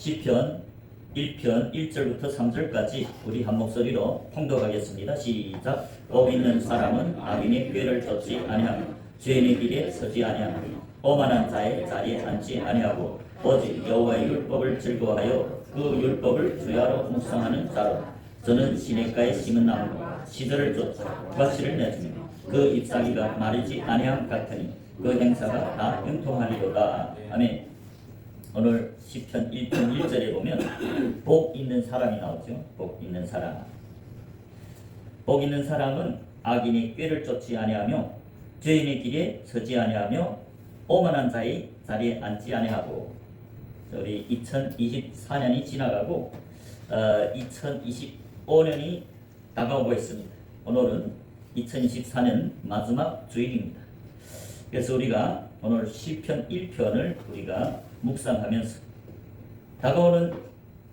시편 1편 1절부터 3절까지 우리 한 목소리로 통독하겠습니다. 시작. 복 있는 사람은 악인의 꾀를 쫓지 아니하며 죄인의 길에 서지 아니하며 오만한 자의 자리에 앉지 아니하고 오직 여호와의 율법을 즐거워하여 그 율법을 주야로 묵상하는 자로 저는 시냇가에 심은 나무가 시절을 쫓아 과실을 내주며 그 잎사귀가 마르지 아니함 같으니 그 행사가 다 형통하리로다. 아멘. 오늘 시편 1편 1절에 보면 복 있는 사람이 나오죠. 복 있는 사람. 복 있는 사람은 악인의 꾀를 쫓지 아니하며 죄인의 길에 서지 아니하며 오만한 자의 자리에 앉지 아니하고. 우리 2024년이 지나가고 2025년이 다가오고 있습니다. 오늘은 2024년 마지막 주일입니다. 그래서 우리가 오늘 시편 1편을 우리가 묵상하면서 다가오는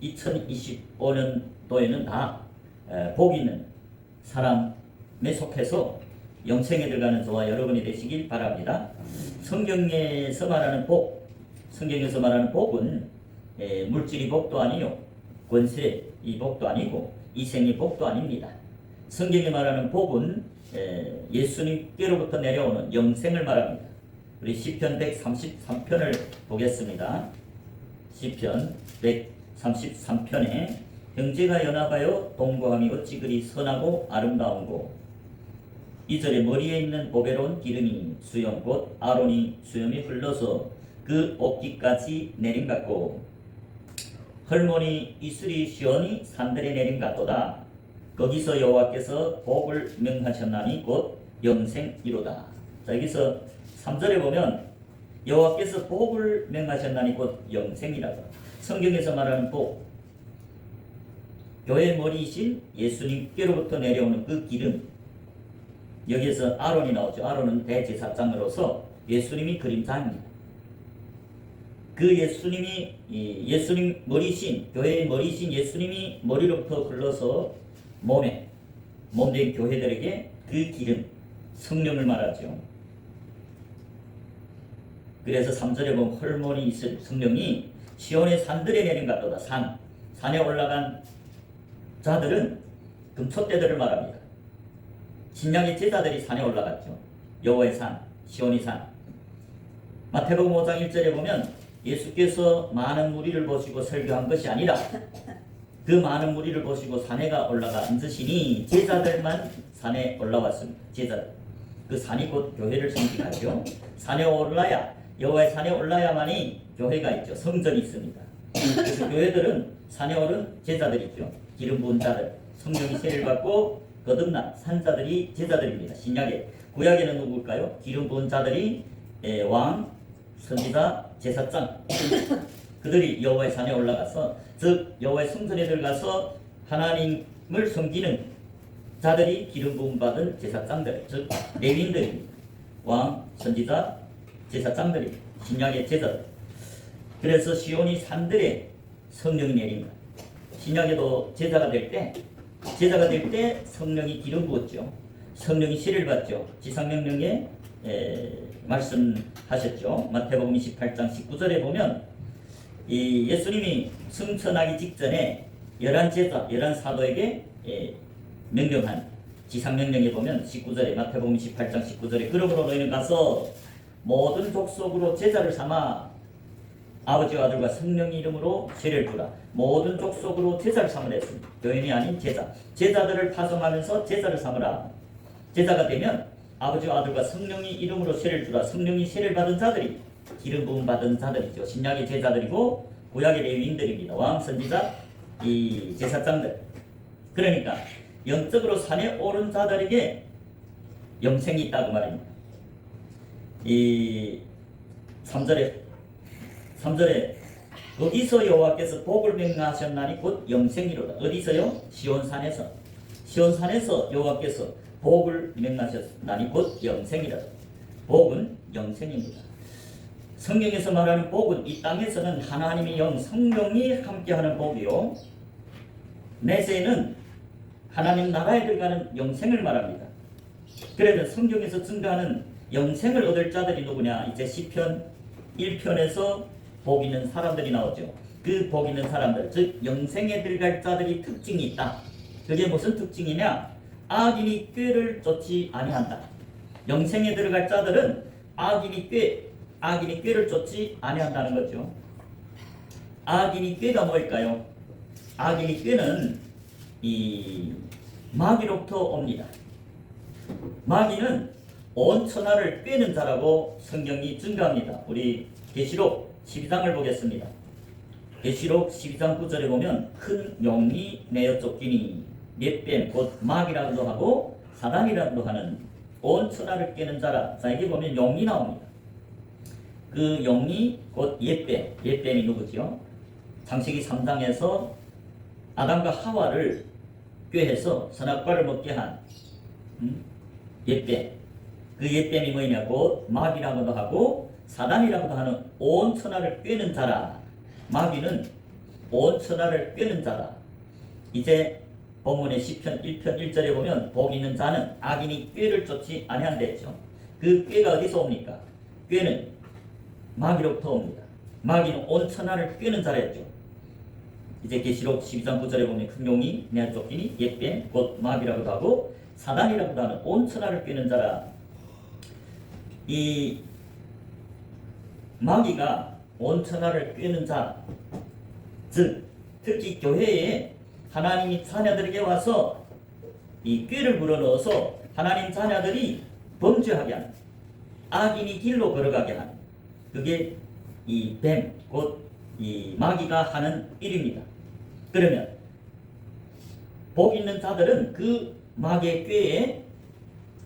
2025년도에는 다 복 있는 사람에 속해서 영생에 들어가는 저와 여러분이 되시길 바랍니다. 성경에서 말하는 복은 물질이 복도 아니요 권세 이 복도 아니고 이생의 복도 아닙니다. 성경에 말하는 복은 예수님께로부터 내려오는 영생을 말합니다. 우리 시편 133편을 보겠습니다. 시편 133편에 형제가 연합하여 동거함이 어찌 그리 선하고 아름다운고. 2절에 머리에 있는 보배로운 기름이 수염 곧 아론이 수염이 흘러서 그 옷깃까지 내림 같고 헐모니 이슬이 시온이 산들에 내림 같도다. 거기서 여호와께서 복을 명하셨나니 곧 영생이로다. 자, 여기서 3절에 보면 여호와께서 복을 명하셨나니 곧 영생이라고. 성경에서 말하는 복, 교회 머리이신 예수님께로부터 내려오는 그 기름. 여기에서 아론이 나오죠. 아론은 대제사장으로서 예수님이 그림자입니다. 그 예수님 머리신, 교회의 머리신 예수님이 머리로부터 흘러서 몸된 교회들에게 그 기름, 성령을 말하죠. 그래서 3절에 보면 헐몬이 있을 성령이 시온의 산들에 내린 같도다. 산에 올라간 자들은 금촛대들을 말합니다. 신약의 제자들이 산에 올라갔죠. 여호와의 산, 시온의 산. 마태복음 5장 1절에 보면 예수께서 많은 무리를 보시고 설교한 것이 아니라 그 많은 무리를 보시고 산에가 올라가 앉으시니 제자들만 산에 올라왔습니다. 제자들. 그 산이 곧 교회를 상징하죠. 산에 올라야, 여호와의 산에 올라야만이 교회가 있죠. 성전이 있습니다. 그래서 교회들은 산에 오른 제자들이죠. 기름 부은 자들, 성령이 세례를 받고 거듭난 산자들이 제자들입니다. 신약에. 구약에는 누구일까요? 기름 부은 자들이 왕, 선지자, 제사장. 그들이 여호와의 산에 올라가서, 즉 여호와의 성전에 들어가서 하나님을 섬기는 자들이 기름 부음 받은 제사장들, 즉 레위인들입니다. 왕, 선지자, 제사장들이 신약의 제자들. 그래서 시온이 산들에 성령이 내립니다. 신약에도 제자가 될 때 성령이 기름 부었죠. 성령이 세례를 받죠. 지상명령에 말씀하셨죠. 마태복음 28장 19절에 보면 이 예수님이 승천하기 직전에 11 사도에게 명령한 지상명령에 보면 19절에 마태복음 28장 19절에 그러므로 너희는 가서 모든 족속으로 제자를 삼아 아버지와 아들과 성령 이름으로 세례를 주라. 모든 족속으로 제자를 삼으라 했습니다. 교인이 아닌 제자. 제자들을 파송하면서 제자를 삼으라. 제자가 되면 아버지와 아들과 성령이 이름으로 세례를 주라. 성령이 세례를 받은 자들이 기름 부음 받은 자들이죠. 신약의 제자들이고 구약의 레위인들입니다. 왕, 선지자, 이 제사장들. 그러니까 영적으로 산에 오른 자들에게 영생이 있다고 말입니다. 이 3절에 거기서 여호와께서 복을 명하셨나니 곧 영생이로다. 어디서요? 시온산에서 여호와께서 복을 명하셨나니 곧 영생이로다. 복은 영생입니다. 성경에서 말하는 복은 이 땅에서는 하나님의 영 성령이 함께하는 복이요, 내세는 하나님 나라에 들어가는 영생을 말합니다. 그래서 성경에서 증가하는 영생을 얻을 자들이 누구냐? 이제 시편 1편에서 복 있는 사람들이 나오죠. 그 복 있는 사람들, 즉 영생에 들어갈 자들이 특징이 있다. 그게 무슨 특징이냐? 악인이 꾀를 쫓지 아니한다. 영생에 들어갈 자들은 악인이 꾀를 쫓지 아니한다는 거죠. 악인이 꾀가 뭘까요? 악인이 꾀는 이 마귀로부터 옵니다. 마귀는 온 천하를 꾀는 자라고 성경이 증거합니다. 우리 계시록 12장을 보겠습니다. 계시록 12장 9절에 보면 큰 용이 내어 쫓기니 넷뱀 곧 마귀라고도 하고 사단이라고도 하는 온 천하를 꾀는 자라. 자, 여기 보면 용이 나옵니다. 그 용이 곧 옛뱀이 누구지요? 창세기 3장에서 아담과 하와를 꾀해서 선악과를 먹게 한 옛뱀. 그 옛뱀이 뭐냐? 곧 마귀라고도 하고 사단이라고도 하는 온 천하를 꾀는 자라. 마귀는 온 천하를 꾀는 자라. 이제 본문의 시편 1편 1절에 보면 복 있는 자는 악인이 꾀를 쫓지 아니한다 했죠. 그 꾀가 어디서 옵니까? 꾀는 마귀로부터 옵니다. 마귀는 온 천하를 꾀는 자라 했죠. 이제 계시록 12장 9절에 보면 큰 용이 내어 쫓기니 옛뱀 곧 마귀라고도 하고 사단이라고도 하는 온 천하를 꾀는 자라. 이 마귀가 온 천하를 꾀는 자, 즉 특히 교회에 하나님이 자녀들에게 와서 이 꾀를 불어넣어서 하나님 자녀들이 범죄하게 하는, 악인이 길로 걸어가게 하는, 그게 이 뱀, 곧 이 마귀가 하는 일입니다. 그러면 복 있는 자들은 그 마귀의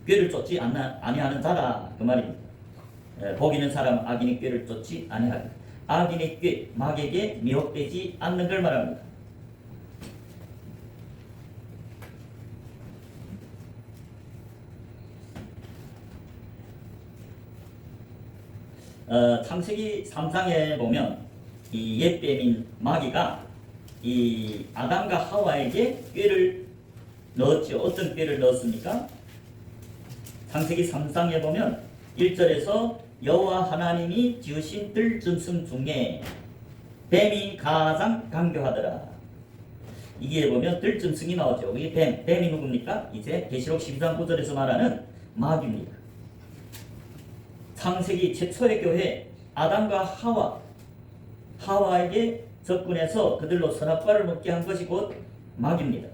꾀를 쫓지 아니하는 자라, 그 말입니다. 복 있는 사람 악인의 꾀를 쫓지 아니하리. 악인의 꾀, 마귀에게 미혹되지 않는 걸 말합니다. 창세기 3장에 보면 이 옛뱀인 마귀가 이 아담과 하와에게 꾀를 넣었죠. 어떤 꾀를 넣었습니까? 창세기 3장에 보면 1절에서 여호와 하나님이 지으신 들짐승 중에 뱀이 가장 강교하더라. 이게 보면 들짐승이 나오죠. 이게 뱀이 누굽니까? 이제 계시록 12장 9절에서 말하는 마귀입니다. 창세기 최초의 교회 아담과 하와에게 접근해서 그들로 선악과를 먹게 한 것이 곧 마귀입니다.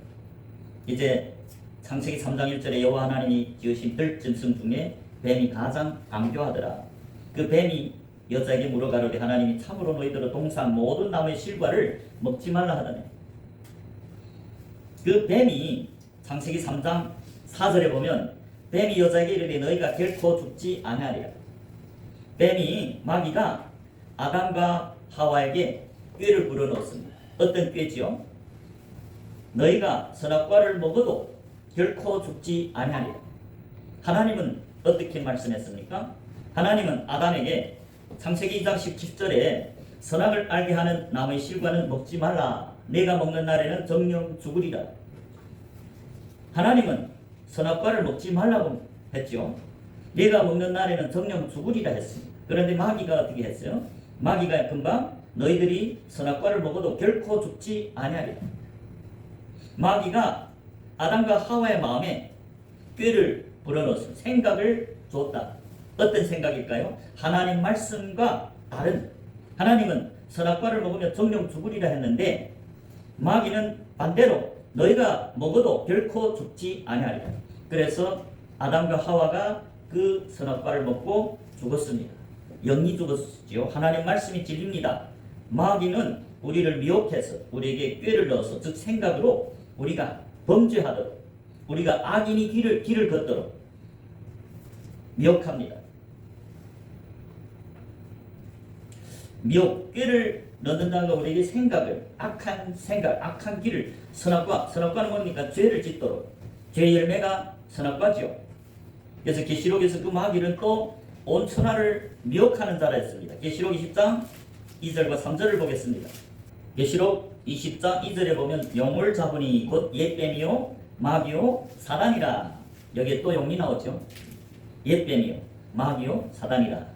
이제 창세기 3장 1절에 여호와 하나님이 지으신 들짐승 중에 뱀이 가장 강교하더라. 그 뱀이 여자에게 물어가로되 하나님이 참으로 너희들로 동산 모든 나무의 실과를 먹지 말라 하더니, 그 뱀이 창세기 3장 4절에 보면 뱀이 여자에게 이르되 너희가 결코 죽지 아니하리라. 뱀이 마귀가 아담과 하와에게 꾀를 불어넣었습니다. 어떤 꾀지요? 너희가 선악과를 먹어도 결코 죽지 아니하리라. 하나님은 어떻게 말씀했습니까? 하나님은 아담에게 창세기 2장 17절에 선악을 알게 하는 나무의 실과는 먹지 말라. 내가 먹는 날에는 정령 죽으리라. 하나님은 선악과를 먹지 말라고 했죠. 내가 먹는 날에는 정령 죽으리라 했습니다. 그런데 마귀가 어떻게 했어요? 마귀가 금방 너희들이 선악과를 먹어도 결코 죽지 아니하리라. 마귀가 아담과 하와의 마음에 꾀를 불어넣어서 생각을 줬다. 어떤 생각일까요? 하나님 말씀과 다른, 하나님은 선악과를 먹으면 정령 죽으리라 했는데 마귀는 반대로 너희가 먹어도 결코 죽지 아니하리라. 그래서 아담과 하와가 그 선악과를 먹고 죽었습니다. 영이 죽었지요. 하나님 말씀이 진리입니다. 마귀는 우리를 미혹해서 우리에게 꾀를 넣어서, 즉 생각으로 우리가 범죄하도록, 우리가 악인이 길을 걷도록 미혹합니다. 미혹, 꾀를 넣는다는 건 우리에게 생각을, 악한 생각, 악한 길을, 선악과는 뭡니까? 죄를 짓도록. 죄의 열매가 선악과죠. 그래서 계시록에서 그 마귀는 또 온 천하를 미혹하는 자라 했습니다. 계시록 20장 2절과 3절을 보겠습니다. 계시록 20장 2절에 보면 영을 잡으니 곧 옛뱀이요 마귀요 사단이라. 여기에 또 용이 나오죠. 옛뱀이요 마귀요 사단이라.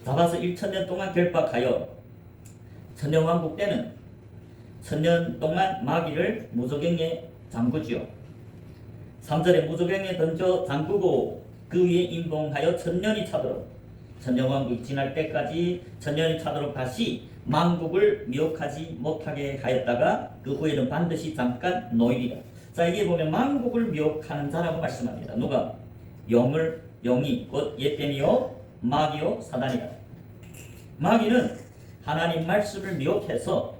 잡아서 1000년 동안 결박하여 천년왕국 때는 천년 동안 마귀를 무저갱에 잠그지요. 3절에 무저갱에 던져 잠그고 그 위에 임봉하여 천년이 차도록, 천년왕국이 지날 때까지 천년이 차도록 다시 만국을 미혹하지 못하게 하였다가 그 후에는 반드시 잠깐 놓이리라. 자, 여기 보면 만국을 미혹하는 자라고 말씀합니다. 누가? 영이 곧 옛뱀이요 마귀요 사단이다. 마귀는 하나님 말씀을 미혹해서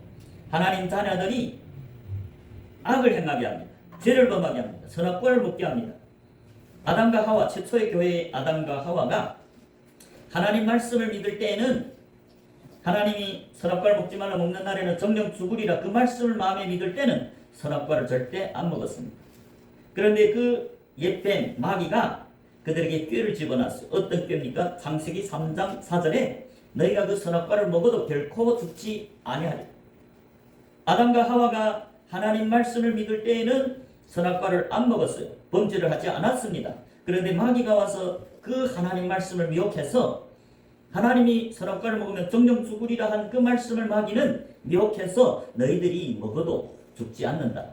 하나님 자녀들이 악을 행하게 합니다. 죄를 범하게 합니다. 선악과를 먹게 합니다. 아담과 하와, 최초의 교회의 아담과 하와가 하나님 말씀을 믿을 때에는 하나님이 선악과를 먹지 말라 먹는 날에는 정령 죽으리라 그 말씀을 마음에 믿을 때는 선악과를 절대 안 먹었습니다. 그런데 그 옛뱀 마귀가 그들에게 꾀를 집어넣었어요. 어떤 꾀입니까? 창세기 3장 4절에 너희가 그 선악과를 먹어도 결코 죽지 아니하리라. 아담과 하와가 하나님 말씀을 믿을 때에는 선악과를 안 먹었어요. 범죄를 하지 않았습니다. 그런데 마귀가 와서 그 하나님 말씀을 미혹해서 하나님이 선악과를 먹으면 정령 죽으리라 한 그 말씀을 마귀는 미혹해서 너희들이 먹어도 죽지 않는다.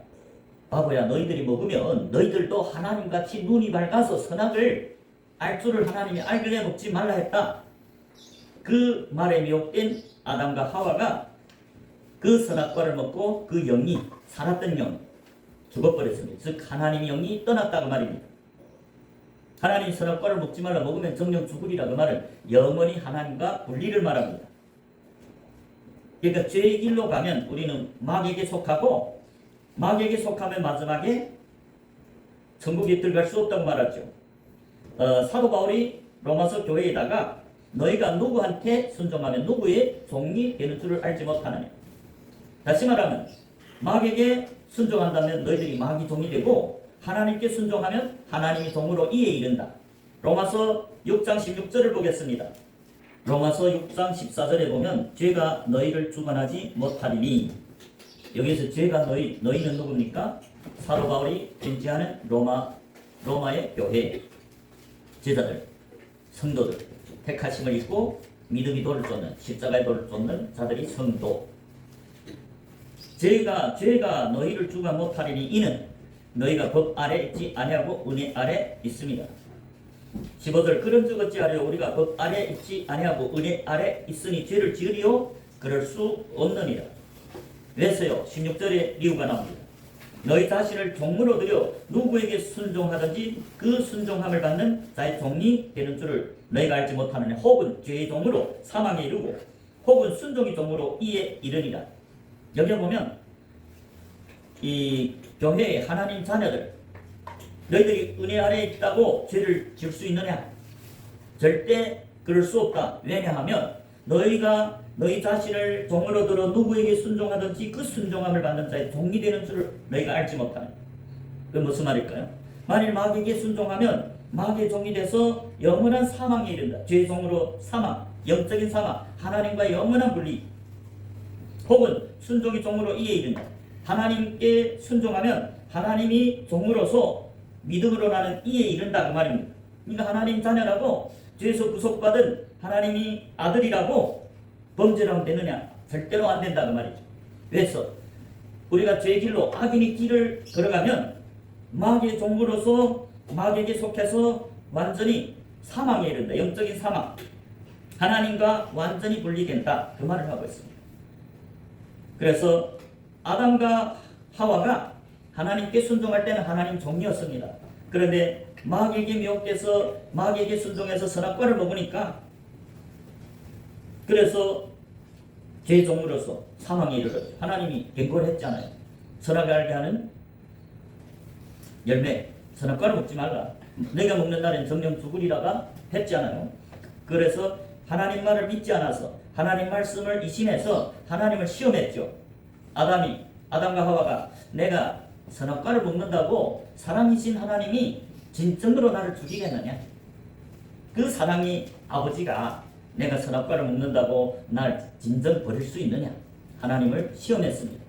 바보야, 너희들이 먹으면 너희들도 하나님같이 눈이 밝아서 선악을 알 줄을 하나님이 알게 먹지 말라 했다. 그 말에 미혹된 아담과 하와가 그 선악과를 먹고 그 영이, 살았던 영, 죽어버렸습니다. 즉 하나님의 영이 떠났다고 말입니다. 하나님이 선악과를 먹지 말라 먹으면 정령 죽으리라 그 말은 영원히 하나님과 분리를 말합니다. 그러니까 죄의 길로 가면 우리는 마귀에게 속하고 마귀에게 속하면 마지막에 천국에 들어갈 수 없다고 말하죠. 사도 바울이 로마서 교회에다가 너희가 누구한테 순종하면 누구의 종이 되는 줄을 알지 못하느냐. 다시 말하면 마귀에게 순종한다면 너희들이 마귀 종이 되고 하나님께 순종하면 하나님이 종으로 이에 이른다. 로마서 6장 16절을 보겠습니다. 로마서 6장 14절에 보면 죄가 너희를 주관하지 못하리니, 여기서 죄가 너희는 누굽니까? 사도 바울이 편지하는 로마의 교회 제자들, 성도들, 택하심을 입고 믿음이 돌을 쫓는, 십자가의 돌을 쫓는 자들이 성도. 죄가 너희를 주관 못하리니 이는 너희가 법 아래 있지 아니하고 은혜 아래 있습니다. 15절 그런즉 어찌하려 우리가 법 아래 있지 아니하고 은혜 아래 있으니 죄를 지으리요? 그럴 수 없느니라. 왜서요? 16절에 이유가 나옵니다. 너희 자신을 종으로 들여 누구에게 순종하든지 그 순종함을 받는 자의 종이 되는 줄을 너희가 알지 못하느냐. 혹은 죄의 종으로 사망에 이르고 혹은 순종의 종으로 이에 이르니라. 여기 보면 이 교회의 하나님 자녀들, 너희들이 은혜 아래에 있다고 죄를 지을 수 있느냐? 절대 그럴 수 없다. 왜냐하면 너희가 너희 자신을 종으로 들어 누구에게 순종하든지 그 순종함을 받는 자의 종이 되는 줄을 너희가 알지 못하는. 그건 무슨 말일까요? 만일 마귀에게 순종하면 마귀의 종이 돼서 영원한 사망에 이른다. 죄의 종으로 사망, 영적인 사망, 하나님과의 영원한 분리. 혹은 순종의 종으로 이에 이른다. 하나님께 순종하면 하나님이 종으로서 믿음으로 나는 이에 이른다 그 말입니다. 그러니까 하나님 자녀라고 죄에서 구속받은 하나님이 아들이라고 범죄를 하면 되느냐? 절대로 안 된다 그 말이죠. 그래서 우리가 죄의 길로 악인의 길을 걸어가면 마귀의 종으로서 마귀에게 속해서 완전히 사망에 이른다. 영적인 사망. 하나님과 완전히 분리된다 그 말을 하고 있습니다. 그래서 아담과 하와가 하나님께 순종할 때는 하나님 종이었습니다. 그런데 마귀에게 미혹돼서 마귀에게 순종해서 선악과를 먹으니까 그래서 죄의 종으로서 사망에 이르렀죠. 하나님이 경고를 했잖아요. 선악을 알게 하는 열매, 선악과를 먹지 말라. 내가 먹는 날엔 정령 죽으리라가 했잖아요. 그래서 하나님 말을 믿지 않아서 하나님 말씀을 이심해서 하나님을 시험했죠. 아담과 하와가 내가 선악과를 먹는다고 사랑이신 하나님이 진정으로 나를 죽이겠느냐? 그 사랑이 아버지가 내가 선악과를 먹는다고 날 진정 버릴 수 있느냐? 하나님을 시험했습니다.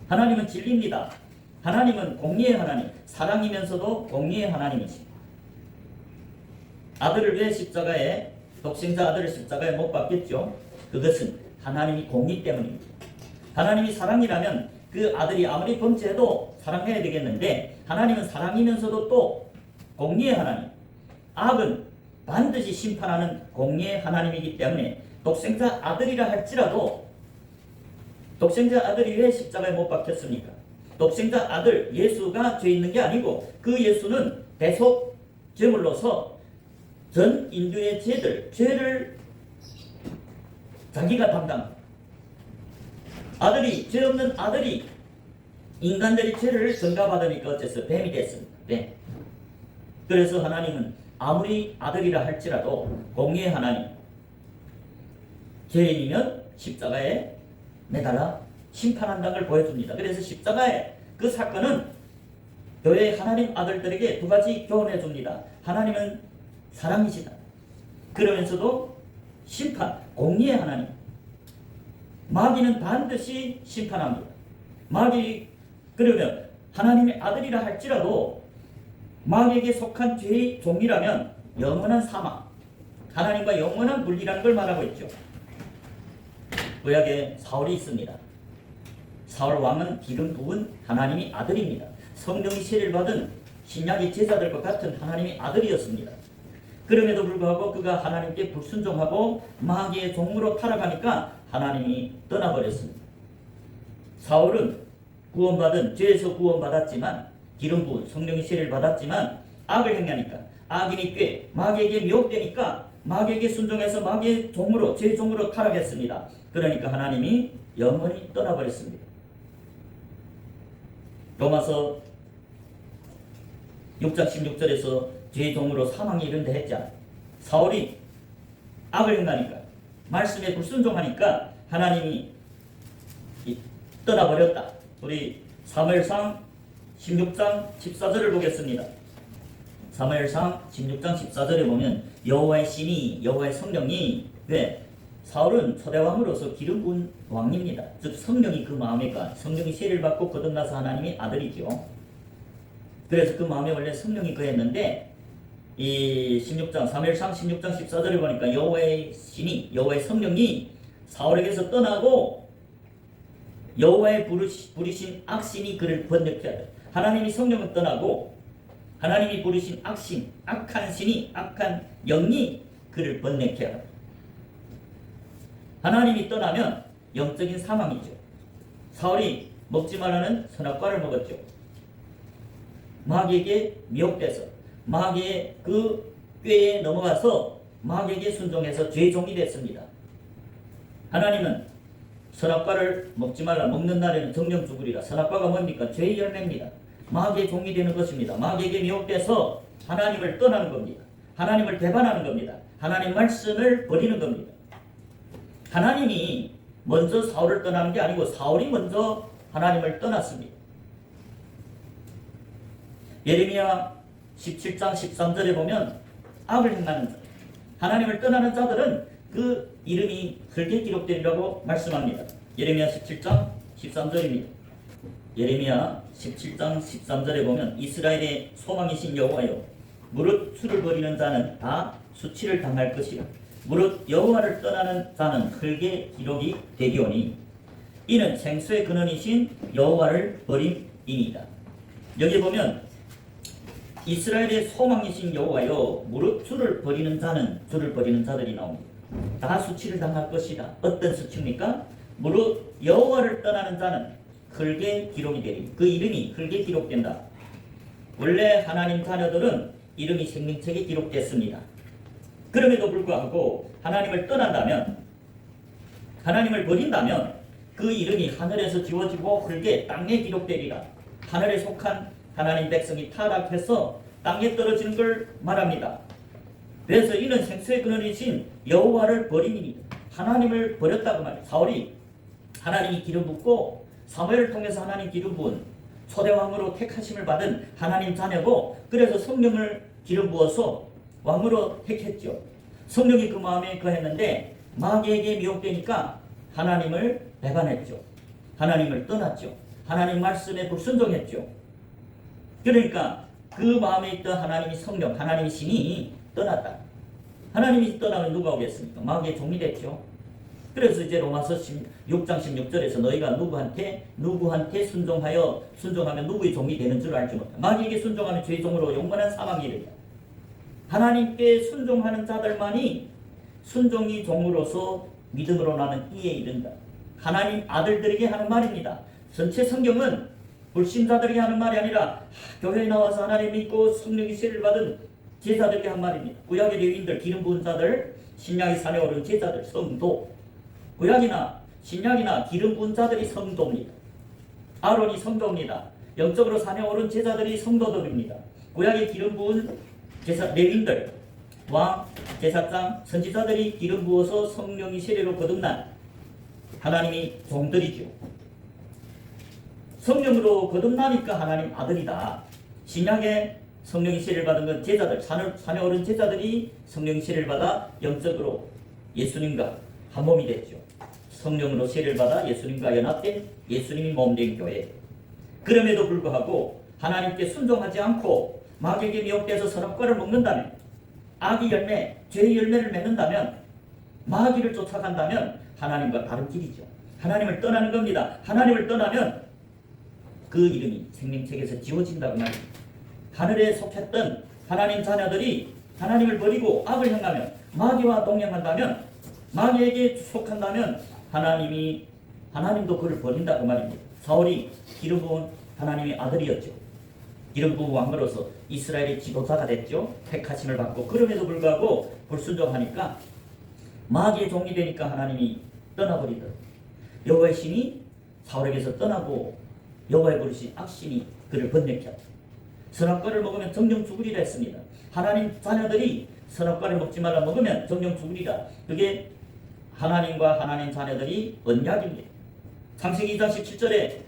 하나님은 진리입니다. 하나님은 공의의 하나님, 사랑이면서도 공의의 하나님이십니다. 아들을 왜 십자가에, 독생자 아들을 십자가에 못 박겠죠? 그것은 하나님이 공의 때문입니다. 하나님이 사랑이라면 그 아들이 아무리 범죄해도 사랑해야 되겠는데 하나님은 사랑이면서도 또 공의의 하나님, 악은 반드시 심판하는 공의의 하나님이기 때문에 독생자 아들이라 할지라도 독생자 아들이 왜 십자가에 못 박혔습니까? 독생자 아들 예수가 죄 있는 게 아니고 그 예수는 대속 제물로서 전 인류의 죄를 자기가 담당. 아들이, 죄 없는 아들이 인간들의 죄를 전가받으니까 어째서 뱀이 됐습니다. 네. 그래서 하나님은 아무리 아들이라 할지라도 공의의 하나님, 죄인이면 십자가에 매달아 심판한다는 걸 보여줍니다. 그래서 십자가의 그 사건은 교회 하나님 아들들에게 두 가지 교훈해 줍니다. 하나님은 사랑이시다. 그러면서도 심판, 공의의 하나님. 마귀는 반드시 심판합니다. 마귀, 그러면 하나님의 아들이라 할지라도 마귀에게 속한 죄의 종이라면 영원한 사망, 하나님과 영원한 분리라는 걸 말하고 있죠. 구약에 사울이 있습니다. 사울 왕은 기름 부은 하나님의 아들입니다. 성령이 세례를 받은 신약의 제자들과 같은 하나님의 아들이었습니다. 그럼에도 불구하고 그가 하나님께 불순종하고 마귀의 종으로 타락하니까 하나님이 떠나버렸습니다. 사울은 구원받은 죄에서 구원받았지만 기름 부은 성령의 세례를 받았지만 악을 행하니까 악인이 꽤 마귀에게 미혹되니까 마귀에게 순종해서 마귀의 종으로 죄의 종으로 타락했습니다. 그러니까 하나님이 영원히 떠나버렸습니다. 로마서 6장 16절에서 죄의 종으로 사망이 이른다 했잖아요. 사울이 악을 행하니까 말씀에 불순종하니까 하나님이 떠나버렸다. 우리 사무엘상 16장 14절을 보겠습니다. 사무엘상 16장 14절에 보면 여호와의 신이 여호와의 성령이 왜 사울은 초대왕으로서 기름 부은 왕입니다. 즉 성령이 그 마음에가 성령이 세례를 받고 거듭나서 하나님의 아들이죠. 그래서 그 마음에 원래 성령이 거했는데 이 16장 사무엘상 16장 14절에 보니까 여호와의 신이 여호와의 성령이 사울에게서 떠나고 여호와의 부르신 악신이 그를 번역해야 돼. 하나님이 성령을 떠나고 하나님이 부르신 악신, 악한 신이 악한 영이 그를 번역해야 돼. 하나님이 떠나면 영적인 사망이죠. 사울이 먹지 말라는 선악과를 먹었죠. 마귀에게 미혹돼서 마귀의 그 꾀에 넘어가서 마귀에게 순종해서 죄의 종이 됐습니다. 하나님은 선악과를 먹지 말라. 먹는 날에는 정령 죽으리라. 선악과가 뭡니까? 죄의 열매입니다. 마귀의 종이 되는 것입니다. 마귀에게 미혹돼서 하나님을 떠나는 겁니다. 하나님을 배반하는 겁니다. 하나님 말씀을 버리는 겁니다. 하나님이 먼저 사울을 떠나는 게 아니고 사울이 먼저 하나님을 떠났습니다. 예레미야 17장 13절에 보면 악을 행하는 자, 하나님을 떠나는 자들은 그 이름이 흙에 기록되리라고 말씀합니다. 예레미야 17장 13절입니다. 예레미야 17장 13절에 보면 이스라엘의 소망이신 여호와여 무릇 수를 버리는 자는 다 수치를 당할 것이라. 무릇 여호와를 떠나는 자는 흙에 기록이 되리오니 이는 생수의 근원이신 여호와를 버림이니이다. 여기 보면 이스라엘의 소망이신 여호와여 무릇 주를 버리는 자는 주를 버리는 자들이 나옵니다. 다 수치를 당할 것이다. 어떤 수치입니까? 무릇 여호와를 떠나는 자는 흙에 기록이 되리. 그 이름이 흙에 기록된다. 원래 하나님 자녀들은 이름이 생명책에 기록됐습니다. 그럼에도 불구하고 하나님을 떠난다면 하나님을 버린다면 그 이름이 하늘에서 지워지고 흙에 땅에 기록되리라. 하늘에 속한 하나님 백성이 타락해서 땅에 떨어지는 걸 말합니다. 그래서 이는 생수의 근원이신 여호와를 버림이니 하나님을 버렸다고 말해요. 사울이 하나님이 기름 붓고 사무엘을 통해서 하나님 기름 부은 초대왕으로 택하심을 받은 하나님 자녀고 그래서 성령을 기름 부어서 왕으로 택했죠. 성령이 그 마음에 거했는데 마귀에게 미혹되니까 하나님을 배반했죠. 하나님을 떠났죠. 하나님 말씀에 불순종했죠. 그러니까 그 마음에 있던 하나님이 성령, 하나님의 신이 떠났다. 하나님이 떠나면 누가 오겠습니까? 마귀의 종이 됐죠. 그래서 이제 로마서 6장 16절에서 너희가 누구한테 순종하면 누구의 종이 되는 줄 알지 못해. 마귀에게 순종하면 죄의 종으로 영원한 사망에 이르리라. 하나님께 순종하는 자들만이 순종의 종으로서 믿음으로 나는 이에 이른다. 하나님 아들들에게 하는 말입니다. 전체 성경은 불신자들에게 하는 말이 아니라 교회에 나와서 하나님 믿고 성령의 세를 받은 제자들에게 한 말입니다. 구약의 레위인들, 기름 부은 자들, 신약의 산에 오른 제자들, 성도. 구약이나 신약이나 기름 부은 자들이 성도입니다. 아론이 성도입니다. 영적으로 산에 오른 제자들이 성도들입니다. 구약의 기름 부은 레위인들, 왕, 제사장, 선지자들이 기름 부어서 성령의 세례로 거듭난 하나님의 종들이죠. 성령으로 거듭나니까 하나님 아들이다. 신약에 성령의 세례를 받은 건 제자들, 산에 오른 제자들이 성령의 세례를 받아 영적으로 예수님과 한 몸이 됐죠. 성령으로 세례를 받아 예수님과 연합된 예수님이 몸된 교회. 그럼에도 불구하고 하나님께 순종하지 않고 마귀에게 미혹돼서 선악과를 먹는다면, 악의 열매, 죄의 열매를 맺는다면, 마귀를 쫓아간다면 하나님과 다른 길이죠. 하나님을 떠나는 겁니다. 하나님을 떠나면 그 이름이 생명책에서 지워진다고 말입니다. 하늘에 속했던 하나님 자녀들이 하나님을 버리고 악을 행하면, 마귀와 동행한다면, 마귀에게 속한다면 하나님도 그를 버린다고 말입니다. 사울이 기름 부은 하나님의 아들이었죠. 기름 부은 왕으로서 이스라엘의 지도자가 됐죠. 택하심을 받고, 그럼에도 불구하고 불순종하니까 마귀의 종이 되니까 하나님이 떠나버리더라고요. 여호와의 신이 사울에게서 떠나고 여호와의 버릇이 악신이 그를 번뇌케 하죠. 선악과를 먹으면 정령 죽으리라 했습니다. 하나님 자녀들이 선악과를 먹지 말라 먹으면 정령 죽으리라. 그게 하나님과 하나님 자녀들이 언약입니다. 창세기 2장 17절에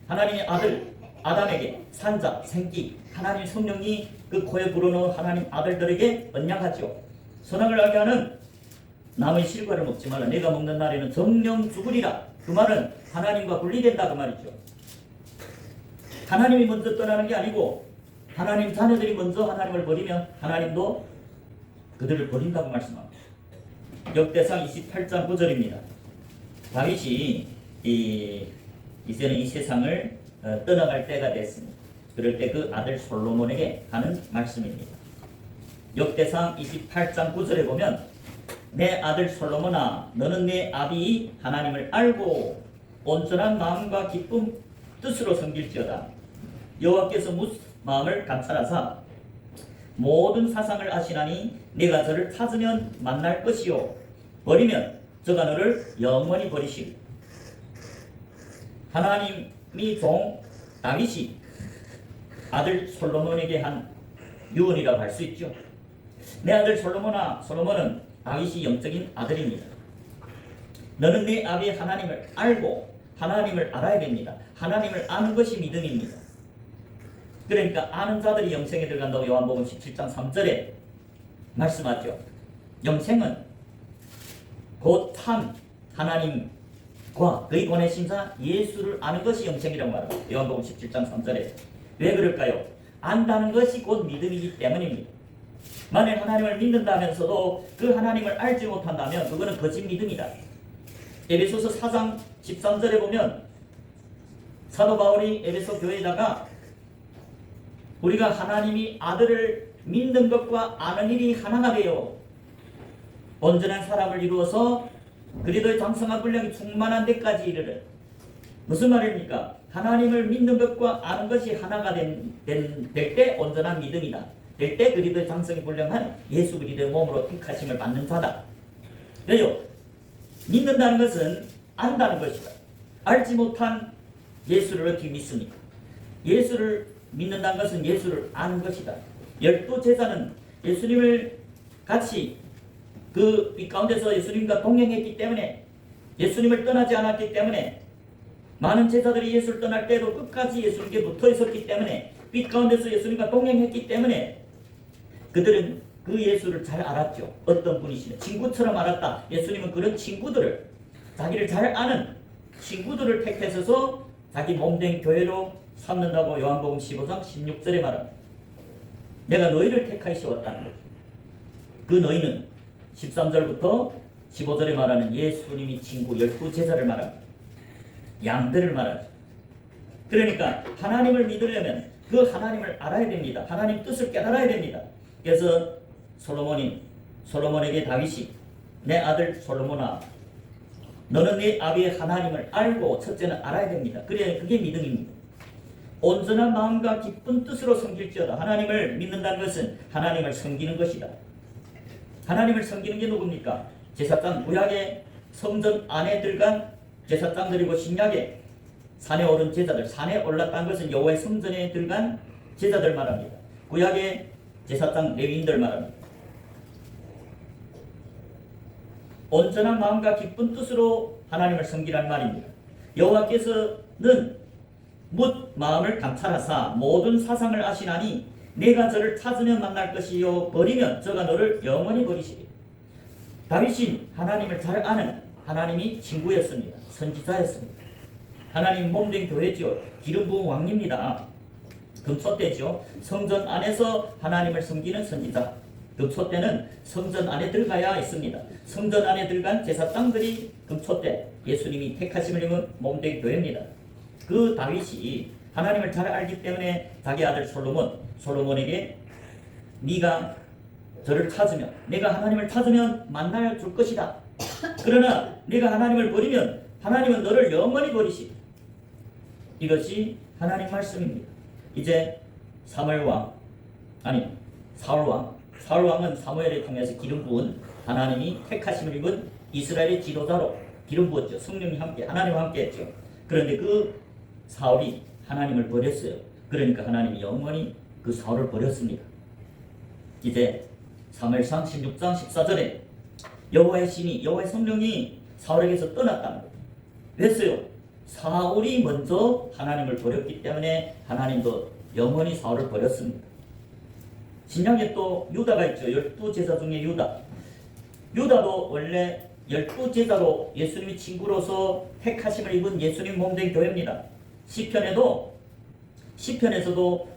하나님의 아들 아담에게 산자, 생기, 하나님 성령이 그 코에 불어넣은 하나님 아들들에게 언약하죠. 선악을 알게 하는 남의 실과를 먹지 말라. 내가 먹는 날에는 정령 죽으리라. 그 말은 하나님과 분리된다 그 말이죠. 하나님이 먼저 떠나는 게 아니고 하나님 자녀들이 먼저 하나님을 버리면 하나님도 그들을 버린다고 말씀합니다. 역대상 28장 9절입니다. 다윗이 이제는 이 세상을 떠나갈 때가 됐습니다. 그럴 때 그 아들 솔로몬에게 하는 말씀입니다. 역대상 28장 9절에 보면 내 아들 솔로몬아 너는 내 아비 하나님을 알고 온전한 마음과 기쁨 뜻으로 섬길지어다. 여호와께서 마음을 감찰하사 모든 사상을 아시나니 네가 저를 찾으면 만날 것이요 버리면 저가 너를 영원히 버리시리. 하나님이 종 다윗이 아들 솔로몬에게 한 유언이라고 할 수 있죠. 내 아들 솔로몬아, 솔로몬은 다윗이 영적인 아들입니다. 너는 네 아비 하나님을 알고 하나님을 알아야 됩니다. 하나님을 아는 것이 믿음입니다. 그러니까 아는 자들이 영생에 들어간다고 요한복음 17장 3절에 말씀하죠. 영생은 곧 참 하나님과 그의 보내신 자 예수를 아는 것이 영생이라고 말합니다. 요한복음 17장 3절에. 왜 그럴까요? 안다는 것이 곧 믿음이기 때문입니다. 만약 하나님을 믿는다면서도 그 하나님을 알지 못한다면 그거는 거짓 믿음이다. 에베소서 4장 13절에 보면 사도 바울이 에베소 교회에다가 우리가 하나님이 아들을 믿는 것과 아는 일이 하나가 되어 온전한 사람을 이루어서 그리스도의 장성한 분량이 충만한 데까지 이르는. 무슨 말입니까? 하나님을 믿는 것과 아는 것이 하나가 될 때 온전한 믿음이다. 될 때 그리스도의 장성이 분량한 예수 그리스도의 몸으로 택하심을 받는 자다. 왜요? 믿는다는 것은 안다는 것이다. 알지 못한 예수를 어떻게 믿습니까? 예수를 믿는다는 것은 예수를 아는 것이다. 12제자는 예수님을 같이 그 빛 가운데서 예수님과 동행했기 때문에, 예수님을 떠나지 않았기 때문에, 많은 제자들이 예수를 떠날 때도 끝까지 예수님께 붙어 있었기 때문에, 빛 가운데서 예수님과 동행했기 때문에 그들은 그 예수를 잘 알았죠. 어떤 분이시냐, 친구처럼 알았다. 예수님은 그런 친구들을, 자기를 잘 아는 친구들을 택해서 자기 몸된 교회로 삼는다고 요한복음 15장 16절에 말합니다. 내가 너희를 택하여 세웠다는 거죠. 그 너희는 13절부터 15절에 말하는 예수님이 친구 12제자를 말합니다. 양들을 말하죠. 그러니까 하나님을 믿으려면 그 하나님을 알아야 됩니다. 하나님 뜻을 깨달아야 됩니다. 그래서 솔로몬에게 다윗이 내 아들 솔로몬아, 너는 네 아비의 하나님을 알고 첫째는 알아야 됩니다. 그게 믿음입니다. 온전한 마음과 기쁜 뜻으로 섬길지어다. 하나님을 믿는다는 것은 하나님을 섬기는 것이다. 하나님을 섬기는 게 누굽니까? 제사장, 구약의 성전 안에 들어간 제사장들이고 신약의 산에 오른 제자들, 산에 올랐다는 것은 여호와의 성전에 들어간 제자들 말합니다. 구약의 제사장 레위인들 말합니다. 온전한 마음과 기쁜 뜻으로 하나님을 섬기라는 말입니다. 여호와께서는 묻 마음을 감찰하사 모든 사상을 아시나니 내가 저를 찾으면 만날 것이요 버리면 저가 너를 영원히 버리시리. 다윗이 하나님을 잘 아는 하나님이 친구였습니다. 선지자였습니다. 하나님 몸된 교회지요. 기름 부은 왕입니다. 금초대죠. 성전 안에서 하나님을 섬기는 선지자. 금초대는 성전 안에 들어가야 있습니다. 성전 안에 들어간 제사장들이 금초대, 예수님이 택하심을 입은 몸된 교회입니다. 그 다윗이 하나님을 잘 알기 때문에 자기 아들 솔로몬에게 네가 저를 찾으면, 내가 하나님을 찾으면 만날 줄 것이다. 그러나 네가 하나님을 버리면 하나님은 너를 영원히 버리시리. 이것이 하나님 말씀입니다. 이제 사울왕은 사무엘을 통해서 기름 부은 하나님이 택하심을 입은 이스라엘의 지도자로 기름 부었죠. 성령이 함께, 하나님과 함께 했죠. 그런데 그 사울이 하나님을 버렸어요. 그러니까 하나님이 영원히 그 사울을 버렸습니다. 이제 사무엘상 16장 14절에 여호와의 신이, 여호와의 성령이 사울에게서 떠났다는 거예요. 왜였어요? 사울이 먼저 하나님을 버렸기 때문에 하나님도 영원히 사울을 버렸습니다. 신약에 또 유다가 있죠. 12제자 중에 유다도 원래 12제자로 예수님이 친구로서 택하심을 입은 예수님 몸된 교회입니다. 시편에서도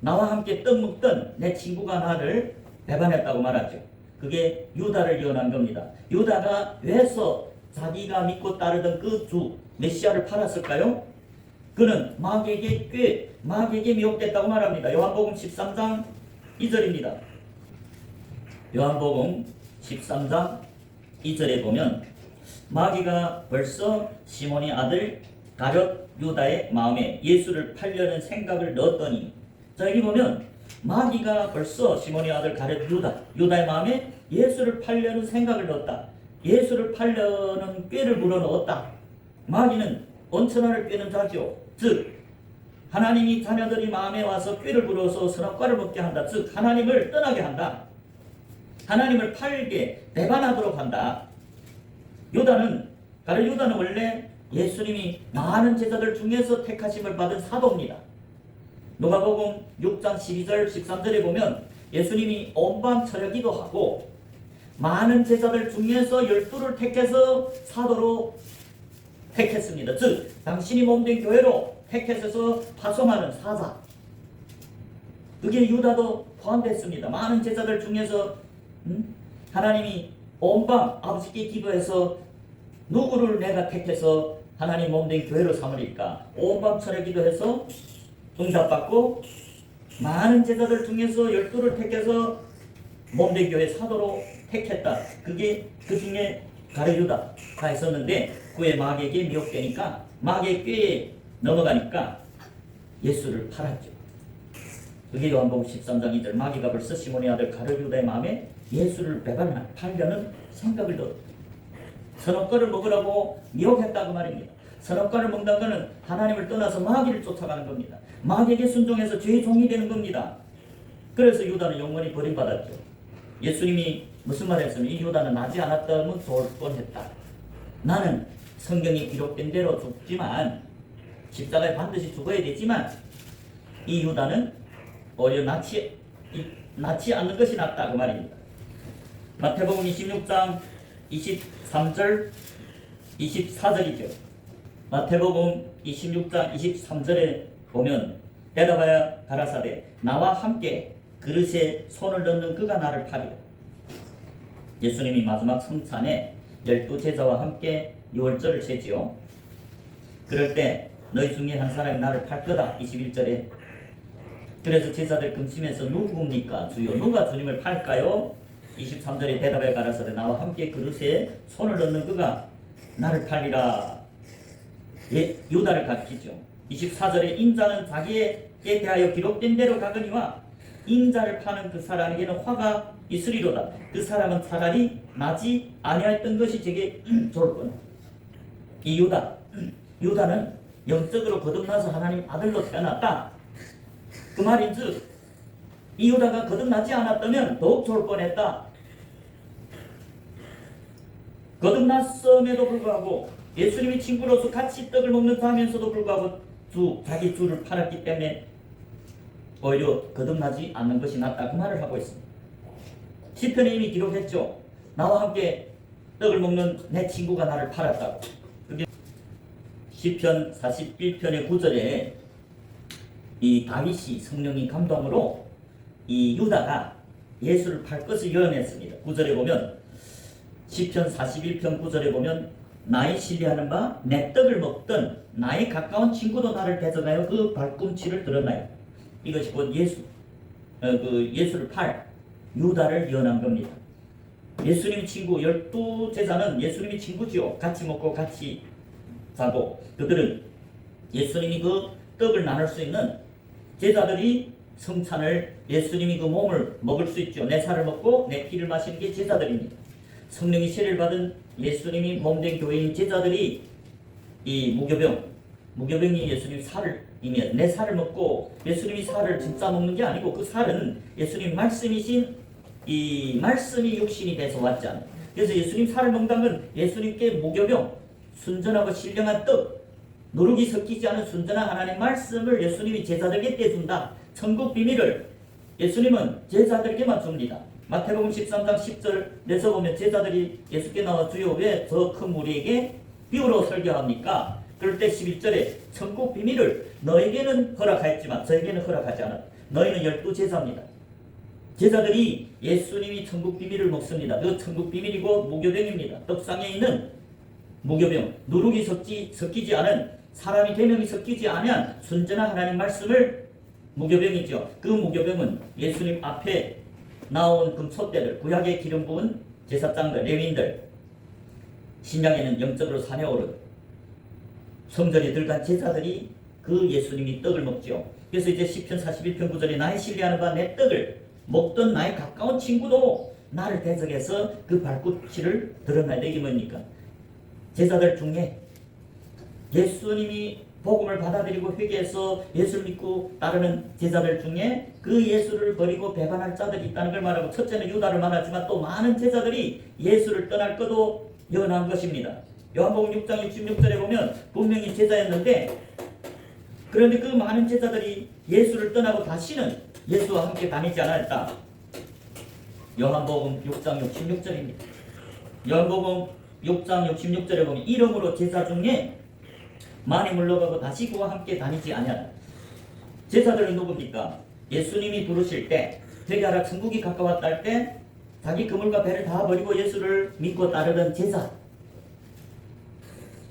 나와 함께 떡 먹던 내 친구가 나를 배반했다고 말하죠. 그게 유다를 예언한 겁니다. 유다가 왜서 자기가 믿고 따르던 그 주 메시아를 팔았을까요? 그는 마귀에게 미혹됐다고 말합니다. 요한복음 13장 2절입니다. 요한복음 13장 2절에 보면 마귀가 벌써 시몬의 아들 가룟 유다의 마음에 예수를 팔려는 생각을 넣었더니, 자 여기 보면 마귀가 벌써 시몬의 아들 가룟 유다의 마음에 예수를 팔려는 생각을 넣었다. 예수를 팔려는 꾀를 불어넣었다. 마귀는 언천하를 꾀는 자죠. 즉 하나님이 자녀들이 마음에 와서 꾀를 불어서 선악과를 먹게 한다. 즉 하나님을 떠나게 한다. 하나님을 팔게 배반하도록 한다. 가룟 유다는 원래 예수님이 많은 제자들 중에서 택하심을 받은 사도입니다. 누가복음 6장 12절 13절에 보면 예수님이 온밤 철야기도 하고 많은 제자들 중에서 12를 택해서 사도로 택했습니다. 즉 당신이 몸된 교회로 택해서 파송하는 사자. 그게 유다도 포함됐습니다. 많은 제자들 중에서 하나님이 온밤 아버지께 기도해서 누구를 내가 택해서 하나님 몸된 교회로 삼으리까? 온밤 철야 기도해서 응답받고 많은 제자들 중에서 12를 택해서 몸된 교회 사도로 택했다. 그게 그 중에 가룟 유다가 있었는데 그의 마귀에게 미혹되니까 마귀의 꾀에 넘어가니까 예수를 팔았죠. 그게 요한복음 13장 2절 마귀가 벌써 시몬의 아들 가룟 유다의 마음에 예수를 팔려는 생각을 넣었다. 선악과를 먹으라고 미혹했다고 말입니다. 선악과를 먹는 것은 하나님을 떠나서 마귀를 쫓아가는 겁니다. 마귀에게 순종해서 죄의 종이 되는 겁니다. 그래서 유다는 영원히 버림받았죠. 예수님이 무슨 말 했으면 이 유다는 나지 않았다면 좋을 뻔했다. 나는 성경에 기록된 대로 죽지만 십자가에 반드시 죽어야 되지만 이 유다는 오히려 낫지 않는 것이 낫다 그 말입니다. 마태복음 26장 23절 24절이죠. 마태복음 26장 23절에 보면 대답하여 가라사대 나와 함께 그릇에 손을 넣는 그가 나를 팔이라. 예수님이 마지막 성찬에 열두 제자와 함께 유월절을 세지요. 그럴 때 너희 중에 한 사람이 나를 팔 거다. 21절에. 그래서 제자들 금심에서 누구입니까? 주여 누가 주님을 팔까요? 23절에 대답해 가라사대 나와 함께 그릇에 손을 넣는 그가 나를 팔리라. 예, 유다를 가리키죠. 24절에 인자는 자기에 대하여 기록된 대로 가거니와 인자를 파는 그 사람에게는 화가 있으리로다. 그 사람은 차라리 나지 아니하였던 것이 제게 좋을 뻔. 이 유다는 영적으로 거듭나서 하나님 아들로 태어났다. 그 말인즉 이 유다가 거듭나지 않았다면 더욱 좋을 뻔했다. 거듭났음에도 불구하고 예수님이 친구로서 같이 떡을 먹는다 하면서도 불구하고 자기 주를 팔았기 때문에 오히려 거듭나지 않는 것이 낫다. 그 말을 하고 있습니다. 시편에 이미 기록했죠. 나와 함께 떡을 먹는 내 친구가 나를 팔았다고. 그게 시편 41편의 9절에 이 다윗이 성령이 감동으로 이 유다가 예수를 팔 것을 예언했습니다. 9절에 보면 시편 41편 9절에 보면 나의 신뢰하는 바 내 떡을 먹던 나의 가까운 친구도 나를 대적하여 그 발꿈치를 드러나요. 이것이 곧 예수를 팔 유다를 예언한 겁니다. 예수님 친구 12제자는 예수님이 친구지요. 같이 먹고 같이 자고 그들은 예수님이 그 떡을 나눌 수 있는 제자들이 성찬을 예수님이 그 몸을 먹을 수 있죠. 내 살을 먹고 내 피를 마시는 게 제자들입니다. 성령이 세례를 받은 예수님이 몸된 교회인 제자들이 이 무교병이 예수님 살이면 내 살을 먹고 예수님이 살을 진짜 먹는 게 아니고 그 살은 예수님 말씀이신 이 말씀이 육신이 돼서 왔잖아요. 그래서 예수님 살을 먹는 건 예수님께 무교병 순전하고 신령한 떡 노룩이 섞이지 않은 순전한 하나님의 말씀을 예수님이 제자들에게 떼준다. 천국 비밀을 예수님은 제자들에게만 줍니다. 마태복음 13장 10절에서 보면 제자들이 예수께 나와 주여 왜 저 큰 무리에게 비유로 설교합니까? 그럴 때 11절에 천국 비밀을 너에게는 허락하였지만 저에게는 허락하지 않았다. 너희는 12제자입니다. 제자들이 예수님이 천국 비밀을 먹습니다. 그 천국 비밀이고 무교병입니다. 떡상에 있는 무교병, 누룩이 섞이지 않은 사람이 계명이 섞이지 않은 순전한 하나님 말씀을 무교병이죠. 그 무교병은 예수님 앞에 나온 금촛대들, 구약의 기름 부은 제사장들, 레위인들, 신약에는 영적으로 산에 오른 성전에 들어간 제자들이 그 예수님이 떡을 먹죠. 그래서 이제 시편 41편 9절에 나의 신뢰하는 바 내 떡을 먹던 나의 가까운 친구도 나를 대적해서 그 발꿈치를 드러나야 되기 뭐입니까? 제자들 중에 예수님이 복음을 받아들이고 회개해서 예수를 믿고 따르는 제자들 중에 그 예수를 버리고 배반할 자들이 있다는 걸 말하고 첫째는 유다를 말하지만 또 많은 제자들이 예수를 떠날 것도 예언한 것입니다. 요한복음 6장 66절에 보면 분명히 제자였는데 그런데 그 많은 제자들이 예수를 떠나고 다시는 예수와 함께 다니지 않았다. 요한복음 6장 66절입니다. 요한복음 6장 66절에 보면 이름으로 제자 중에 많이 물러가고 다시 그와 함께 다니지 아니하라. 제자들은 누굽니까? 예수님이 부르실 때 회개하라 천국이 가까웠다 할 때 자기 그물과 배를 다 버리고 예수를 믿고 따르던 제자.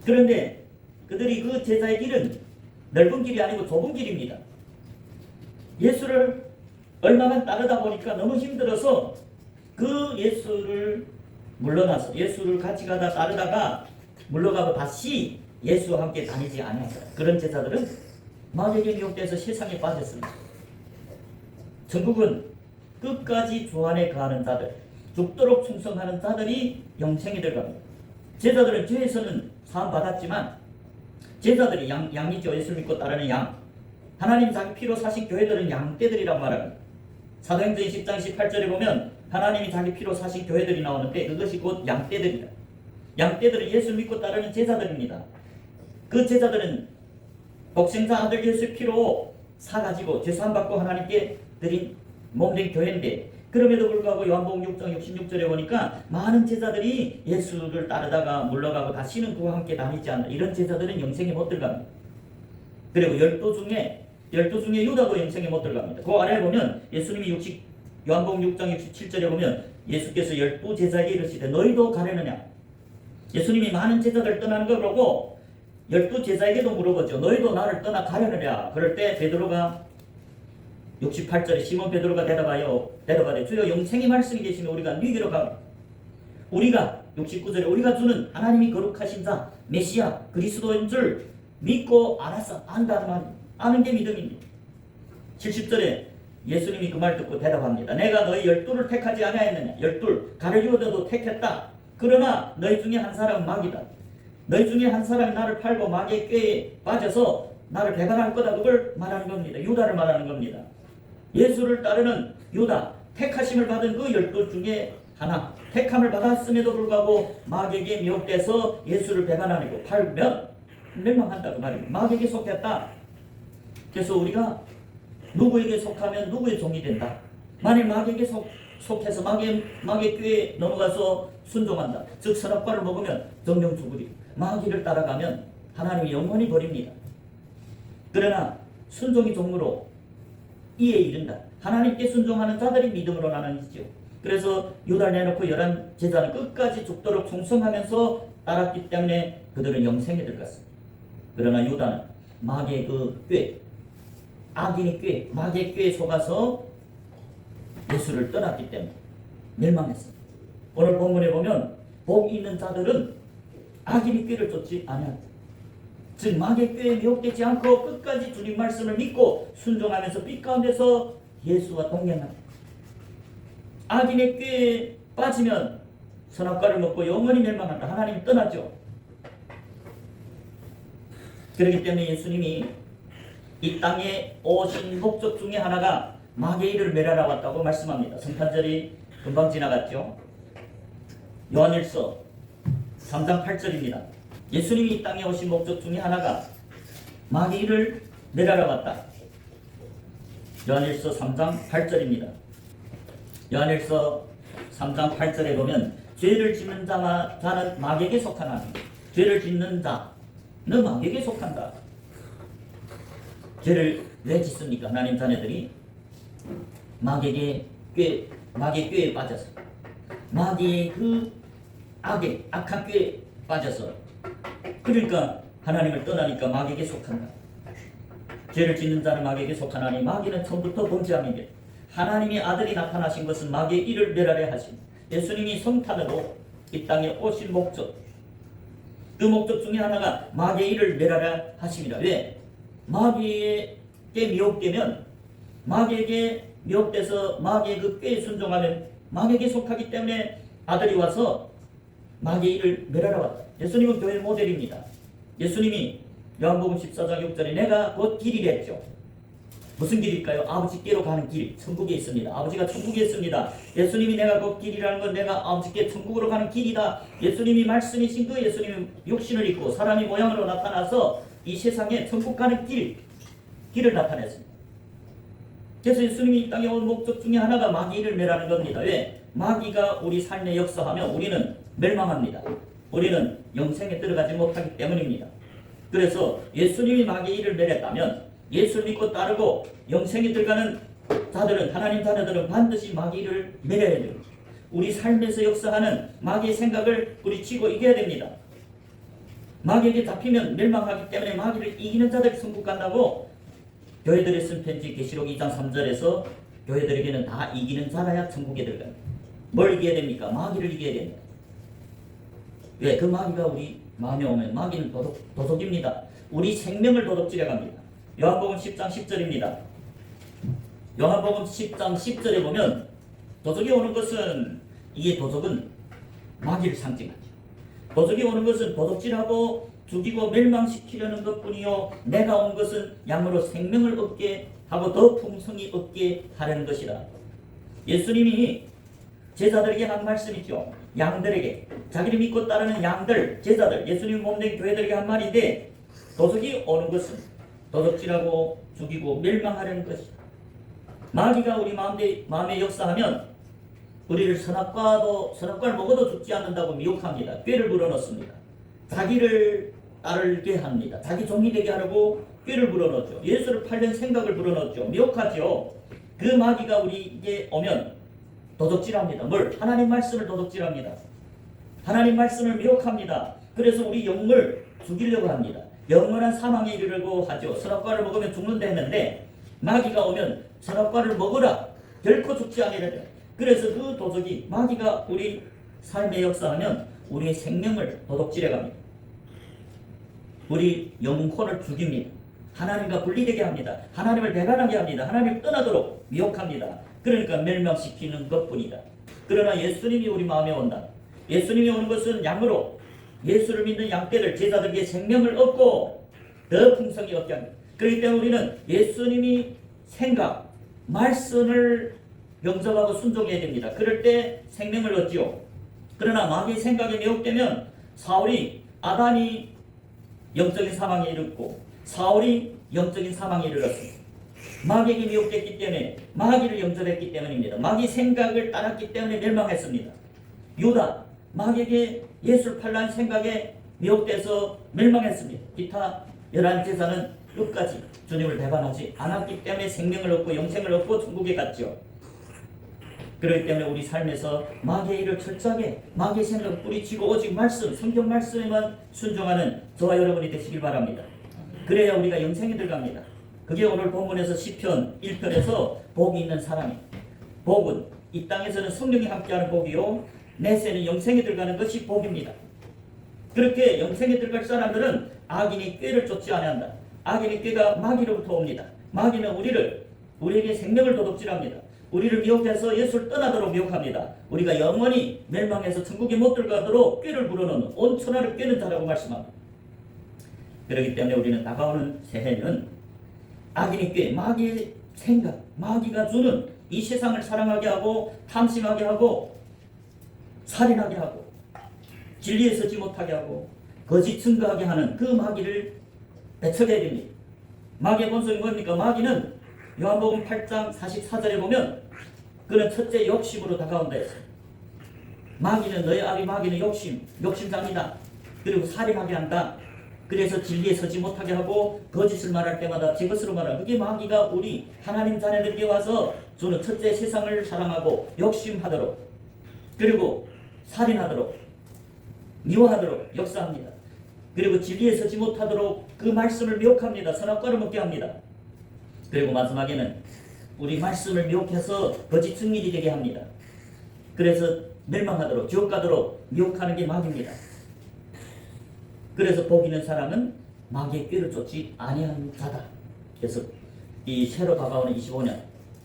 그런데 그들이 그 제자의 길은 넓은 길이 아니고 좁은 길입니다. 예수를 얼마만 따르다 보니까 너무 힘들어서 그 예수를 물러나서 예수를 같이 가다 따르다가 물러가고 다시 예수와 함께 다니지 않았다. 그런 제자들은 마귀에게 미혹돼서 세상에 빠졌습니다. 천국은 끝까지 주 안에 거하는 자들, 죽도록 충성하는 자들이 영생에 들어갑니다. 제자들은 죄에서는 사함받았지만 제자들이 양이죠. 예수를 믿고 따르는 양. 하나님 자기 피로 사신 교회들은 양떼들이라고 말합니다. 사도행전 10장 18절에 보면 하나님이 자기 피로 사신 교회들이 나오는데 그것이 곧 양떼들이다. 양떼들은 예수 믿고 따르는 제자들입니다. 그 제자들은 독생자 아들 예수의 피로 사가지고 죄사함받고 하나님께 드린 몸된 교회인데 그럼에도 불구하고 요한복음 6장 66절에 보니까 많은 제자들이 예수를 따르다가 물러가고 다시는 그와 함께 다니지 않는 이런 제자들은 영생에 못 들어갑니다. 그리고 12 중에 유다도 영생에 못 들어갑니다. 그 아래에 보면 예수님이 요한복음 6장 67절에 보면 예수께서 12 제자에게 이르시되 너희도 가려느냐 예수님이 많은 제자들 떠나는 걸 보고 12제자에게도 물어보죠. 너희도 나를 떠나 가려느냐? 그럴 때 베드로가 68절에 시몬 베드로가 대답하되 주여 영생의 말씀이 계시면 우리가 누구로 가? 우리가 69절에 우리가 주는 하나님이 거룩하신 자 메시아 그리스도인 줄 믿고 안다는 말, 아는 게 믿음입니다. 70절에 예수님이 그 말 듣고 대답합니다. 내가 너희 12를 택하지 아니하였느냐? 12 가룟유다도 택했다. 그러나 너희 중에 한 사람은 마귀다. 너희 중에 한 사람이 나를 팔고 마귀의 꾀에 빠져서 나를 배반할 거다. 그걸 말하는 겁니다. 유다를 말하는 겁니다. 예수를 따르는 유다, 택하심을 받은 그 12 중에 하나, 택함을 받았음에도 불구하고 마귀에게 미혹돼서 예수를 배반하고 팔면 멸망한다 그 말입니다. 마귀에게 속했다. 그래서 우리가 누구에게 속하면 누구의 종이 된다. 만일 마귀에게 속해서 마귀의 꾀에 넘어가서 순종한다. 즉 선악과를 먹으면 정령 죽으리. 마귀를 따라가면 하나님이 영원히 버립니다. 그러나 순종이 종으로 이에 이른다. 하나님께 순종하는 자들이 믿음으로 나누지요. 그래서 유다를 내놓고 11제자는 끝까지 죽도록 충성하면서 따랐기 때문에 그들은 영생에 들어갔습니다. 그러나 유다는 마귀의 그 꾀, 악인의 꾀, 마귀의 꾀에 속아서 예수를 떠났기 때문에 멸망했습니다. 오늘 본문에 보면 복 있는 자들은 악인의 꾀를 쫓지 않았다. 즉 마귀의 꾀에 미혹되지 않고 끝까지 주님 말씀을 믿고 순종하면서 빛 가운데서 예수와 동행한다. 악인의 꾀에 빠지면 선악과를 먹고 영원히 멸망한다. 하나님 떠나죠. 그렇기 때문에 예수님이 이 땅에 오신 목적 중에 하나가 마귀의 일을 멸하러 왔다고 말씀합니다. 성탄절이 금방 지나갔죠. 요한일서 3장 8절입니다. 예수님이 이 땅에 오신 목적 중에 하나가 마귀의 일을 멸하러 왔다. 요한일서 3장 8절입니다. 요한일서 3장 8절에 보면 죄를 짓는 자는 마귀에게 속하나니 죄를 짓는 자는 마귀에게 속한다. 죄를 왜 짓습니까? 하나님 자녀들이 마귀의 꾀에 빠져서 마귀의 그 악한 꾀에 빠져서 그러니까 하나님을 떠나니까 마귀에게 속한다. 죄를 짓는 자는 마귀에게 속하나니 마귀는 처음부터 범죄함이게 하나님의 아들이 나타나신 것은 마귀의 일을 멸하려 하심. 예수님이 성탄으로 이 땅에 오신 목적, 그 목적 중에 하나가 마귀의 일을 멸하려 하심이라. 왜? 마귀에게 미혹되면 마귀에게 미혹돼서 마귀의 그 꾀에 순종하면 마귀에게 속하기 때문에 아들이 와서 마귀의 일을 멸하러 왔다. 예수님은 교회 모델입니다. 예수님이 요한복음 14장 6절에 내가 곧 길이라 했죠. 무슨 길일까요? 아버지께로 가는 길, 천국에 있습니다. 아버지가 천국에 있습니다. 예수님이 내가 곧 길이라는 건 내가 아버지께 천국으로 가는 길이다. 예수님이 말씀이신 그 예수님이 육신을 입고 사람의 모양으로 나타나서 이 세상에 천국 가는 길을 나타냈습니다. 그래서 예수님이 이 땅에 온 목적 중에 하나가 마귀를 멸하는 겁니다. 왜? 마귀가 우리 삶에 역사하면 우리는 멸망합니다. 우리는 영생에 들어가지 못하기 때문입니다. 그래서 예수님이 마귀의 일을 멸했다면 예수를 믿고 따르고 영생에 들어가는 자들은, 하나님 자녀들은 반드시 마귀의 일을 멸해야 됩니다. 우리 삶에서 역사하는 마귀의 생각을 뿌리치고 이겨야 됩니다. 마귀에게 잡히면 멸망하기 때문에 마귀를 이기는 자들이 천국 간다고 교회들이 쓴 편지 계시록 2장 3절에서 교회들에게는 다 이기는 자라야 천국에 들어갑니다. 뭘 이겨야 됩니까? 마귀를 이겨야 됩니다. 왜? 그 마귀가 우리 마음에 오면 마귀는 도둑입니다. 우리 생명을 도둑질해 갑니다. 요한복음 10장 10절입니다. 요한복음 10장 10절에 보면 도둑이 오는 것은, 이게 도둑은 마귀를 상징하죠. 도둑이 오는 것은 도둑질하고 죽이고 멸망시키려는 것뿐이요 내가 온 것은 양으로 생명을 얻게 하고 더 풍성히 얻게 하려는 것이다. 예수님이 제자들에게 한 말씀이죠. 양들에게, 자기를 믿고 따르는 양들, 제자들, 예수님 몸된 교회들에게 한 말인데 도둑이 오는 것은 도둑질하고 죽이고 멸망하려는 것이다. 마귀가 우리 마음에 역사하면 우리를 선악과를 먹어도 죽지 않는다고 미혹합니다. 꾀를 불어넣습니다. 자기를 따르게 합니다. 자기 종이 되게 하려고 꾀를 불어넣죠. 예수를 팔는 생각을 불어넣죠. 미혹하죠. 그 마귀가 우리에게 오면 도둑질합니다. 뭘? 하나님 말씀을 도둑질합니다. 하나님 말씀을 미혹합니다. 그래서 우리 영을 죽이려고 합니다. 영원한 사망에 이르려고 하죠. 선악과를 먹으면 죽는다 했는데 마귀가 오면 선악과를 먹으라 결코 죽지 아니하리라. 그래서 그 도적이 마귀가 우리 삶에 역사하면 우리의 생명을 도둑질해 갑니다. 우리 영혼을 죽입니다. 하나님과 분리되게 합니다. 하나님을 배반하게 합니다. 하나님을 떠나도록 미혹합니다. 그러니까 멸망시키는 것뿐이다. 그러나 예수님이 우리 마음에 온다. 예수님이 오는 것은 양으로 예수를 믿는 양떼들 제자들에게 생명을 얻고 더 풍성히 얻게 합니다. 그렇기 때문에 우리는 예수님이 생각, 말씀을 영접하고 순종해야 됩니다. 그럴 때 생명을 얻지요. 그러나 마귀의 생각에 미혹되면 사울이 아담이 영적인 사망에 이르고 사울이 영적인 사망에 이르렀습니다. 마귀에게 미혹됐기 때문에 마귀를 영접했기 때문입니다. 마귀 생각을 따랐기 때문에 멸망했습니다. 유다 마귀에게 예수를 팔라는 생각에 미혹돼서 멸망했습니다. 기타 11제자는 끝까지 주님을 배반하지 않았기 때문에 생명을 얻고 영생을 얻고 천국에 갔죠. 그렇기 때문에 우리 삶에서 마귀의 일을 철저하게 마귀의 생각을 뿌리치고 오직 말씀, 성경 말씀에만 순종하는 저와 여러분이 되시길 바랍니다. 그래야 우리가 영생에 들어갑니다. 그게 오늘 본문에서 시편 1편에서 복이 있는 사람이 복은 이 땅에서는 성령이 함께하는 복이요 내세는 영생에 들어가는 것이 복입니다. 그렇게 영생에 들어갈 사람들은 악인이 꾀를 쫓지 않는다. 악인의 꾀가 마귀로부터 옵니다. 마귀는 우리에게 생명을 도둑질합니다. 우리를 미혹해서 예수를 떠나도록 미혹합니다. 우리가 영원히 멸망해서 천국에 못 들어가도록 꾀를 불어넣는 온 천하를 꾀는 자라고 말씀합니다. 그렇기 때문에 우리는 다가오는 새해는 악인의 꾀, 마귀의 생각, 마귀가 주는 이 세상을 사랑하게 하고 탐심하게 하고 살인하게 하고 진리에 서지 못하게 하고 거짓 증거하게 하는 그 마귀를 배척해야 됩니다. 마귀의 본성이 뭡니까? 마귀는 요한복음 8장 44절에 보면 그는 첫째 욕심으로 다가온다 했어요. 마귀는 너의 아비 마귀는 욕심장이다. 그리고 살인하게 한다. 그래서 진리에 서지 못하게 하고 거짓을 말할 때마다 제 것으로 말하고 그게 마귀가 우리 하나님 자녀들에게 와서 저는 첫째 세상을 사랑하고 욕심하도록 그리고 살인하도록 미워하도록 역사합니다. 그리고 진리에 서지 못하도록 그 말씀을 미혹합니다. 선악과를 먹게 합니다. 그리고 마지막에는 우리 말씀을 미혹해서 거짓 증인이 되게 합니다. 그래서 멸망하도록 지옥 가도록 미혹하는 게 마귀입니다. 그래서 복 있는 사람은 마귀의 꾀를 쫓지 아니한 자다. 그래서 이 새로 다가오는 25년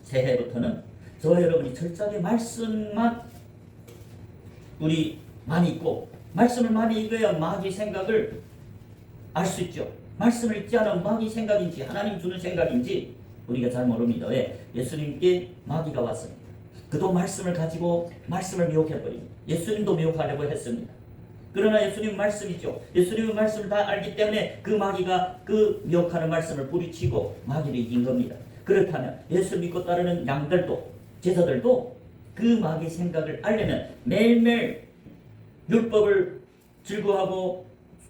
새해부터는 저와 여러분이 철저하게 말씀만 우리 많이 읽고 말씀을 많이 읽어야 마귀 생각을 알 수 있죠. 말씀을 읽지 않으면 마귀 생각인지 하나님 주는 생각인지 우리가 잘 모릅니다. 왜? 예수님께 마귀가 왔습니다. 그도 말씀을 가지고 말씀을 미혹해버립니다. 예수님도 미혹하려고 했습니다. 그러나 예수님은 말씀이죠. 예수님은 말씀을 다 알기 때문에 그 마귀가 그 미혹하는 말씀을 뿌리치고 마귀를 이긴 겁니다. 그렇다면 예수 믿고 따르는 양들도 제자들도 그 마귀 생각을 알려면 매일매일 율법을 즐거워하고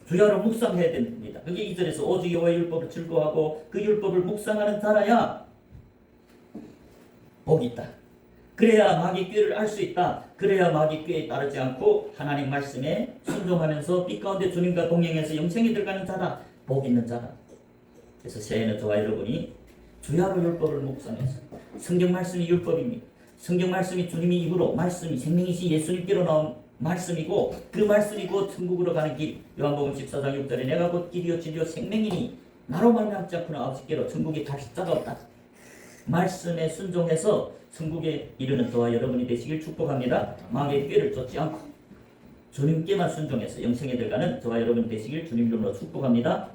주야로 묵상해야 됩니다. 그게 2절에서 오직 여호와의 율법을 즐거워하고 그 율법을 묵상하는 자라야 복이 있다. 그래야 마귀 꾀를 알 수 있다. 그래야 마귀 꾀에 따르지 않고 하나님 말씀에 순종하면서 빛 가운데 주님과 동행해서 영생에 들어가는 자다. 복 있는 자다. 그래서 새해는 저와 여러분이 주야로 율법을 묵상해서 성경 말씀이 율법입니다. 성경 말씀이 주님이 입으로 말씀이 생명이신 예수님께로 나온 말씀이고 그 말씀이 곧 천국으로 가는 길. 요한복음 14장 6절에 내가 곧 길이요 진리요 생명이니 나로 말미암지 않고는 아버지께로 천국에 갈 자가 없다. 말씀에 순종해서 천국에 이르는 저와 여러분이 되시길 축복합니다. 마귀의 꾀를 쫓지 않고 주님께만 순종해서 영생에 들어가는 저와 여러분 되시길 주님 이름으로 축복합니다.